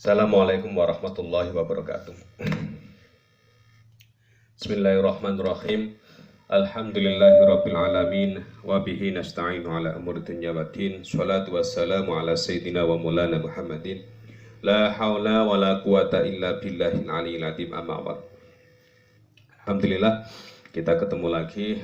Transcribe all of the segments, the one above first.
Assalamualaikum warahmatullahi wabarakatuh. Bismillahirrahmanirrahim. Alhamdulillahirabbil alamin wa bihi nasta'inu ala umuri dunya waddin. Shalatu wassalamu ala sayyidina wa maulana Muhammadin. La haula wala quwata illa billahil aliyil azim, amma ba'd. Alhamdulillah kita ketemu lagi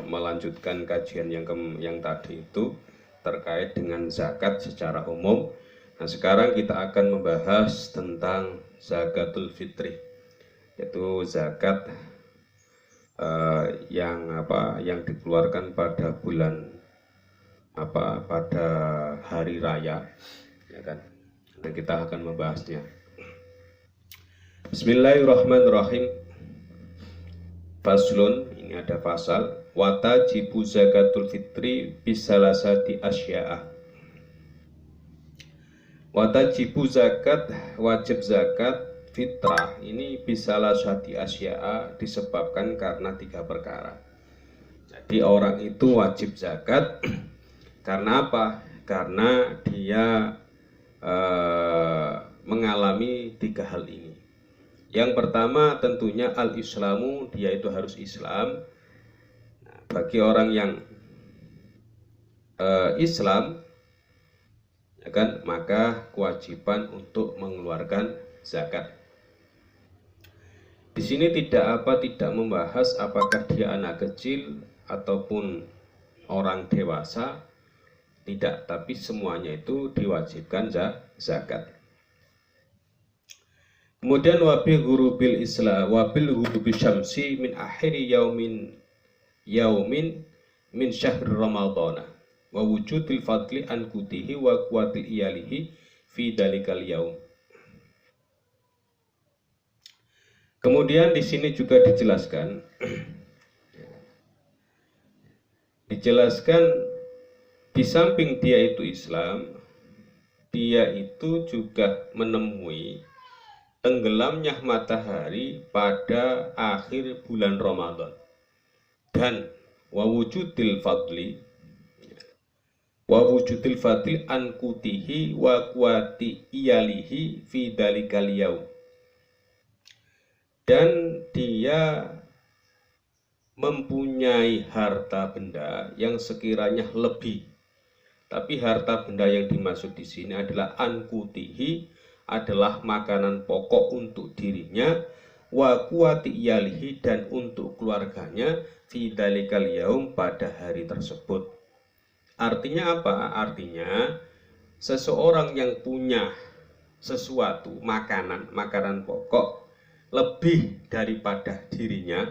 melanjutkan kajian yang tadi itu terkait dengan zakat secara umum. Nah, sekarang kita akan membahas tentang zakatul fitri, yaitu zakat yang dikeluarkan pada pada hari raya, ya kan? Dan kita akan membahasnya. Bismillahirrahmanirrahim. Faslun, ini ada fasal. Watajibu zakatul fitri bisalasati asya'ah. Watajibu zakat, wajib zakat fitrah ini bisalasati asya'a disebabkan karena 3 perkara. Jadi orang itu wajib zakat karena apa? Karena dia mengalami 3 hal ini. Yang pertama tentunya al-islamu, dia itu harus Islam. Nah, bagi orang yang Islam, ya kan, maka kewajiban untuk mengeluarkan zakat. Di sini tidak membahas apakah dia anak kecil ataupun orang dewasa, tidak, tapi semuanya itu diwajibkan zakat. Kemudian wabil ghurubil islam wabil ghurubil syamsi min akhiri yaumin min syahr ramadhana wa wujudil fadli an kutihi wa kuatil iyalihi fi dalikal yaum. Kemudian di sini juga dijelaskan di samping dia itu Islam, dia itu juga menemui tenggelamnya matahari pada akhir bulan Ramadan, dan wa wujudil fadli an kutihi wa kuati iyalihi fi dalikal yaum, dan dia mempunyai harta benda yang sekiranya lebih. Tapi harta benda yang dimaksud di sini adalah an kutihi, adalah makanan pokok untuk dirinya, wa kuati iyalihi, dan untuk keluarganya, fi dalikal yaum, pada hari tersebut. Artinya apa? Artinya seseorang yang punya sesuatu makanan pokok lebih daripada dirinya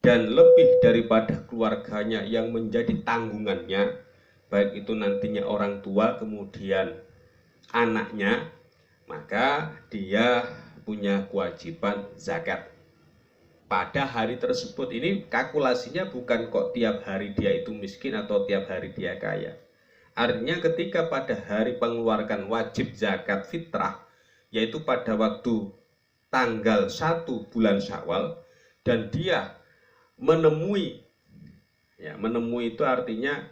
dan lebih daripada keluarganya yang menjadi tanggungannya, baik itu nantinya orang tua kemudian anaknya, maka dia punya kewajiban zakat pada hari tersebut. Ini kalkulasinya bukan kok tiap hari dia itu miskin atau tiap hari dia kaya. Artinya ketika pada hari pengeluaran wajib zakat fitrah, yaitu pada waktu tanggal 1 bulan Syawal, dan dia menemui itu artinya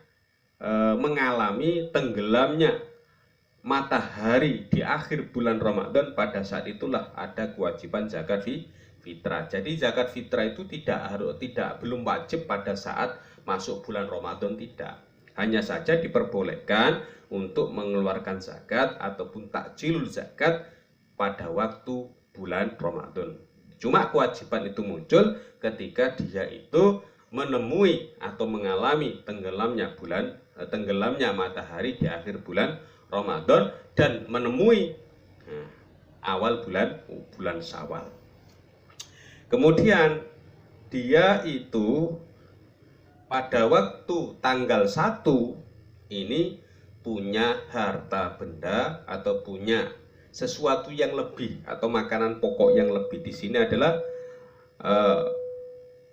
mengalami tenggelamnya matahari di akhir bulan Ramadan, pada saat itulah ada kewajiban zakat fitrah. Jadi zakat fitrah itu belum wajib pada saat masuk bulan Ramadan, tidak. Hanya saja diperbolehkan untuk mengeluarkan zakat ataupun takjilul zakat pada waktu bulan Ramadan. Cuma kewajiban itu muncul ketika dia itu menemui atau mengalami tenggelamnya matahari di akhir bulan Ramadan dan menemui awal bulan Syawal. Kemudian dia itu pada waktu tanggal 1 ini punya harta benda atau punya sesuatu yang lebih atau makanan pokok yang lebih. Di sini adalah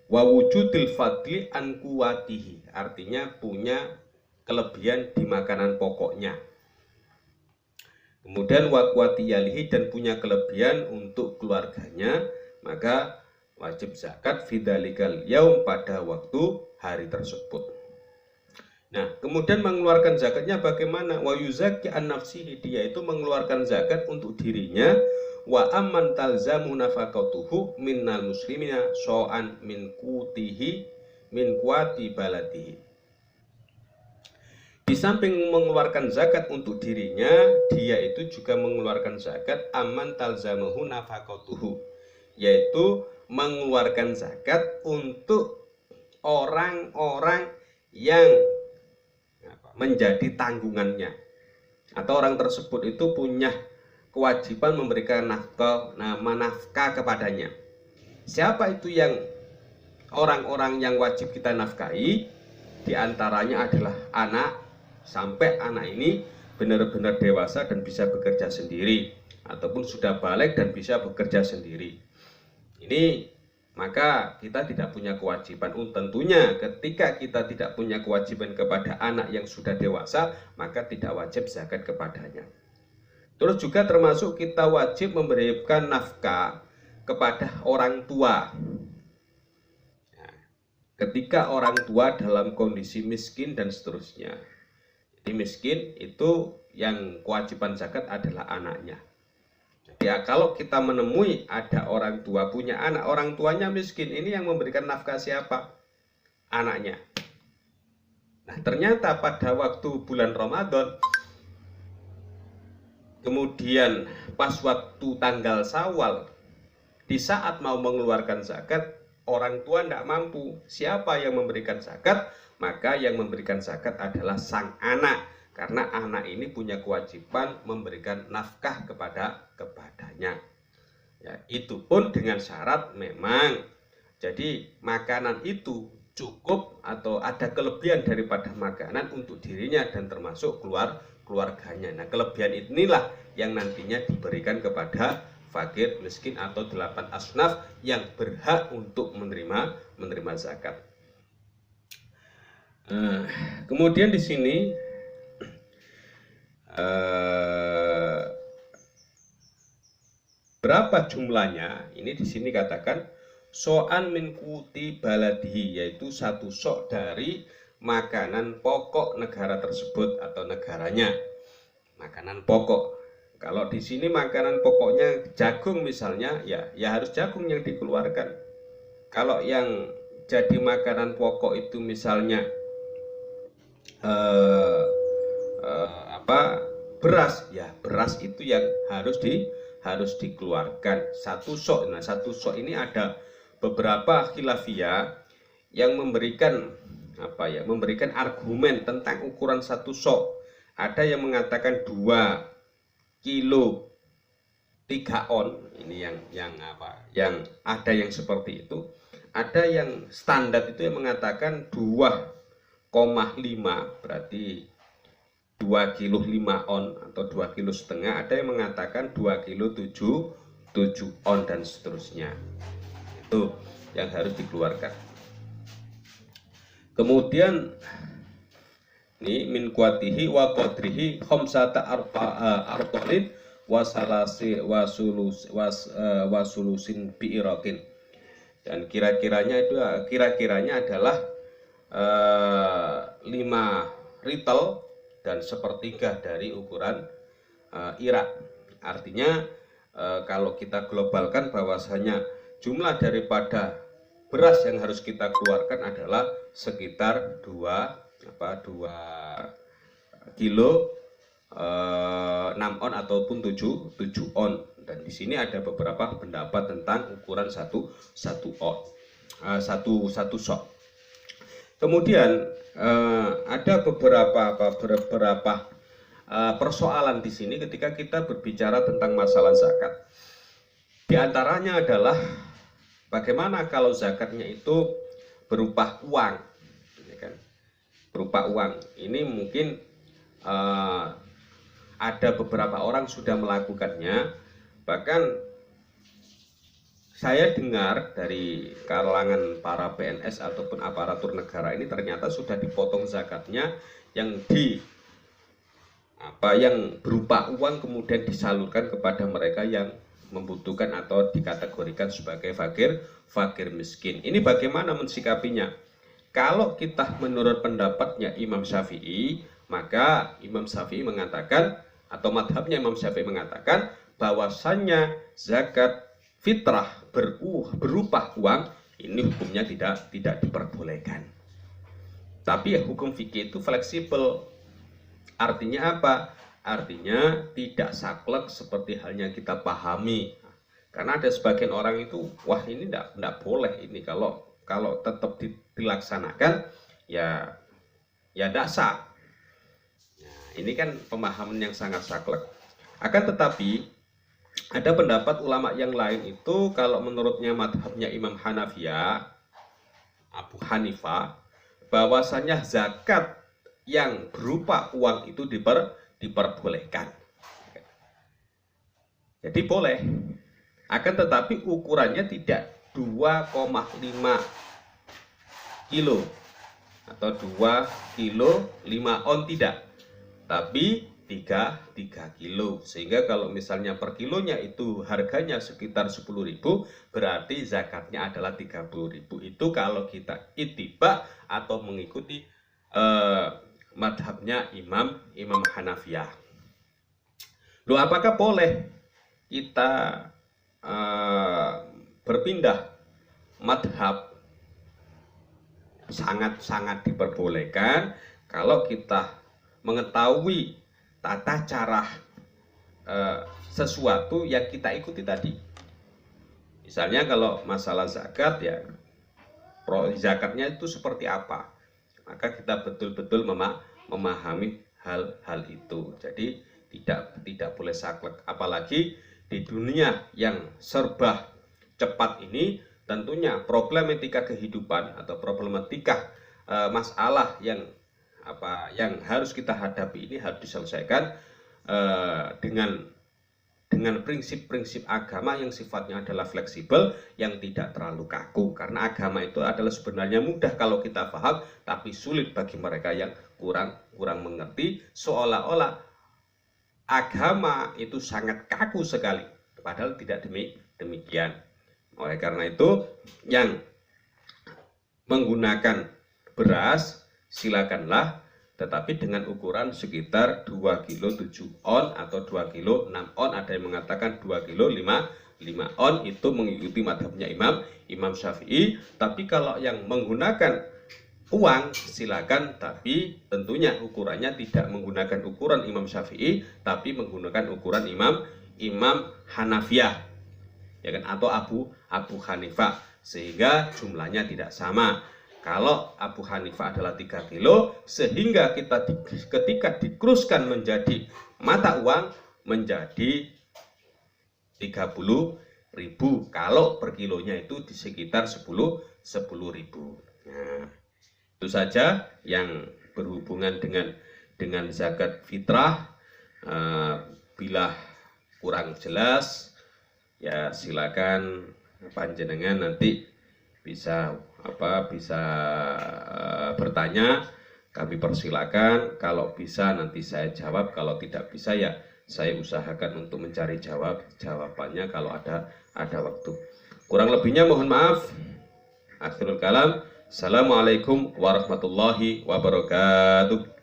wa wujudil fadli an kuwatihi, artinya punya kelebihan di makanan pokoknya. Kemudian wa kuati iyalihi, dan punya kelebihan untuk keluarganya, maka wajib zakat fidalikal yaum, pada waktu hari tersebut. Nah, kemudian mengeluarkan zakatnya bagaimana? Wa yuzakki an nafsihi, dia itu mengeluarkan zakat untuk dirinya. Wa amman talzamu nafaqatuhu minnal muslimina so'an min kutihi min kuati baladihi. Di samping mengeluarkan zakat untuk dirinya, dia itu juga mengeluarkan zakat amman talzamahu nafaqatuhu, yaitu mengeluarkan zakat untuk orang-orang yang menjadi tanggungannya, atau orang tersebut itu punya kewajiban memberikan nafkah kepadanya. Siapa itu yang orang-orang yang wajib kita nafkahi? Di antaranya adalah anak, sampai anak ini benar-benar dewasa dan bisa bekerja sendiri, ataupun sudah balik dan bisa bekerja sendiri. Ini maka kita tidak punya kewajiban. Tentunya ketika kita tidak punya kewajiban kepada anak yang sudah dewasa, maka tidak wajib zakat kepadanya. Terus juga termasuk kita wajib memberikan nafkah kepada orang tua. Ketika orang tua dalam kondisi miskin dan seterusnya. Jadi miskin itu yang kewajiban zakat adalah anaknya. Ya, kalau kita menemui ada orang tua punya anak, orang tuanya miskin, ini yang memberikan nafkah siapa? Anaknya. Nah, ternyata pada waktu bulan Ramadan, kemudian pas waktu tanggal Syawal, di saat mau mengeluarkan zakat, orang tua tidak mampu. Siapa yang memberikan zakat? Maka yang memberikan zakat adalah sang anak, karena anak ini punya kewajiban memberikan nafkah kepadanya. Ya, itu pun dengan syarat memang jadi makanan itu cukup atau ada kelebihan daripada makanan untuk dirinya dan termasuk keluarganya. Nah, kelebihan inilah yang nantinya diberikan kepada fakir, miskin atau 8 asnaf yang berhak untuk menerima zakat. Kemudian di sini berapa jumlahnya? Ini di sini katakan so'an min kuti baladihi, yaitu satu sok dari makanan pokok negara tersebut atau negaranya. Makanan pokok. Kalau di sini makanan pokoknya jagung misalnya, ya harus jagung yang dikeluarkan. Kalau yang jadi makanan pokok itu misalnya beras, ya beras itu yang harus dikeluarkan satu sok. Nah, satu sok ini ada beberapa khilafiyah yang memberikan memberikan argumen tentang ukuran satu sok. Ada yang mengatakan 2 kilo 3 on, ini yang ada yang seperti itu. Ada yang standar itu yang mengatakan 2,5, berarti 2 kilo 5 on atau 2 kilo setengah. Ada yang mengatakan 2 kilo 7 on dan seterusnya. Itu yang harus dikeluarkan. Kemudian ini min kuatihi wa qadrihi khamsata artolin wasalasi wasulusin bi'irakin. Dan kira-kiranya adalah 5 ritel dan sepertiga dari ukuran Irak. Artinya kalau kita globalkan bahwasanya jumlah daripada beras yang harus kita keluarkan adalah sekitar 2 kilo 6 on ataupun 7 on. Dan di sini ada beberapa pendapat tentang ukuran satu sok. Kemudian ada beberapa persoalan di sini ketika kita berbicara tentang masalah zakat. Di antaranya adalah bagaimana kalau zakatnya itu berupa uang, ya kan? Berupa uang. Ini mungkin ada beberapa orang sudah melakukannya. Bahkan saya dengar dari kalangan para PNS ataupun aparatur negara ini ternyata sudah dipotong zakatnya yang berupa uang kemudian disalurkan kepada mereka yang membutuhkan atau dikategorikan sebagai fakir miskin. Ini bagaimana mensikapinya? kalau kita menurut pendapatnya Imam Syafi'i, maka Imam Syafi'i mengatakan atau madhabnya Imam Syafi'i mengatakan bahwasannya zakat fitrah berupa uang ini hukumnya tidak diperbolehkan. Tapi ya hukum fikih itu fleksibel. Artinya apa? Artinya tidak saklek seperti halnya kita pahami. Karena ada sebagian orang itu, wah ini tidak boleh ini kalau tetap dilaksanakan ya tidak sah. Nah, ini kan pemahaman yang sangat saklek. Akan tetapi ada pendapat ulama yang lain itu kalau menurutnya madhabnya Imam Hanafiyah, Abu Hanifah, bahwasanya zakat yang berupa uang itu diperbolehkan. Jadi boleh. Akan tetapi ukurannya tidak 2,5 kilo atau 2 kilo 5 on tidak, tapi 3 kilo. Sehingga kalau misalnya per kilonya itu harganya sekitar 10.000, berarti zakatnya adalah 30.000. Itu kalau kita ittiba atau mengikuti madhabnya Imam Hanafiyah. Loh, apakah boleh kita berpindah madhab? Sangat diperbolehkan kalau kita mengetahui tata cara sesuatu yang kita ikuti tadi. Misalnya kalau masalah zakat ya, zakatnya itu seperti apa, maka kita betul-betul memahami hal itu. Jadi tidak boleh saklek, apalagi di dunia yang serba cepat ini. Tentunya problematika kehidupan atau problematika masalah yang harus kita hadapi ini harus diselesaikan dengan prinsip-prinsip agama yang sifatnya adalah fleksibel, yang tidak terlalu kaku. Karena agama itu adalah sebenarnya mudah kalau kita paham, tapi sulit bagi mereka yang kurang mengerti, seolah-olah agama itu sangat kaku sekali, padahal tidak demikian. Oleh karena itu, yang menggunakan beras silakanlah, tetapi dengan ukuran sekitar 2 kilo 7 on atau 2 kilo 6 on. Ada yang mengatakan 2 kilo 5 on, itu mengikuti madhabnya Imam Syafi'i. Tapi kalau yang menggunakan uang silakan, tapi tentunya ukurannya tidak menggunakan ukuran Imam Syafi'i, tapi menggunakan ukuran Imam Hanafiyah, ya kan, atau Abu Hanifah, sehingga jumlahnya tidak sama. Kalau Abu Hanifah adalah 3 kilo, sehingga ketika dikruskan menjadi mata uang menjadi 30.000, kalau per kilonya itu di sekitar 10.000. Nah, itu saja yang berhubungan dengan zakat fitrah. Bila kurang jelas ya silakan panjenengan nanti bisa bertanya, kami persilakan. Kalau bisa nanti saya jawab, kalau tidak bisa ya saya usahakan untuk mencari jawabannya kalau ada waktu. Kurang lebihnya mohon maaf. Akhirul kalam, assalamualaikum warahmatullahi wabarakatuh.